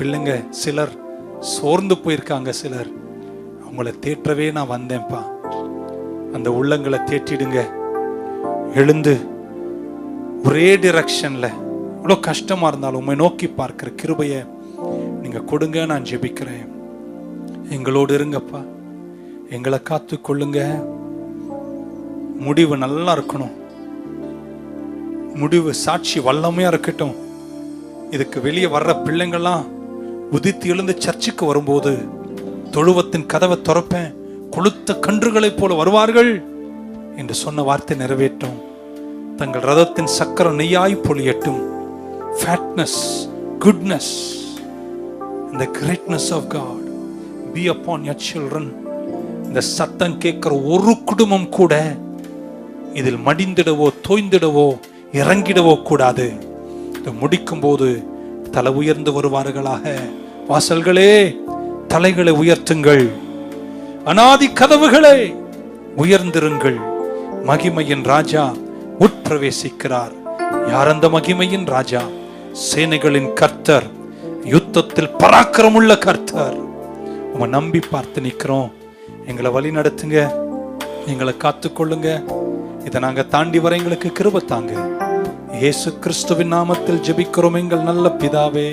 பிள்ளைங்க சிலர் சோர்ந்து போயிருக்காங்க. சிலர் அவங்கள தேற்றவே நான் வந்தேன்ப்பா. அந்த உள்ளங்களை தேற்றிடுங்க. எழுந்து ஒரே டிரெக்ஷன்ல, இவ்வளோ கஷ்டமா இருந்தாலும் உண்மை நோக்கி பார்க்கிற கிருபைய நீங்க கொடுங்க. நான் ஜெபிக்கிறேன். எங்களோடு இருங்கப்பா, எங்களை காத்து கொள்ளுங்க. முடிவு நல்லா இருக்கணும். முடிவு சாட்சி வல்லமையா இருக்கட்டும். இதுக்கு வெளியே வர்ற பிள்ளைங்கள்லாம் உதித்து எழுந்து சர்ச்சுக்கு வரும்போது தொழுவத்தின் கதவை திறப்பேன், கொளுத்த கன்றுகளைப் போல வருவார்கள் என்று சொன்ன வார்த்தை நிறைவேற்றும். தங்கள் ரதத்தின் சக்கரம் நெய்யாய் பொழியட்டும். fatness, goodness and the greatness of God be upon your children. இந்த சத்தம் கேட்கிற ஒரு குடும்பம் கூட இதில் மடிந்திடவோ தோய்ந்திடவோ இறங்கிடவோ கூடாது. இதை முடிக்கும் போது தலை உயர்ந்து வருவார்களாக. வாசல்களே தலைகளை உயர்த்துங்கள், அநாதி கதவுகளே உயர்ந்திருங்கள். மகிமையின் ராஜா உட்பிரவேசிக்கிறார். யார் அந்த மகிமையின் ராஜா? சேனைகளின் கர்த்தர், யுத்தத்தில் பராக்கிரமுள்ள கர்த்தர். உங்க நம்பி பார்த்து நிக்கிறோம். எங்களை வழி நடத்துங்க, எங்களை காத்துக்கொள்ளுங்க. இதை நாங்க தாண்டி வர எங்களுக்கு கிருபை தாங்க. இயேசு கிறிஸ்துவின் நாமத்தில் ஜெபிக்கிறோம் எங்கள் நல்ல பிதாவே.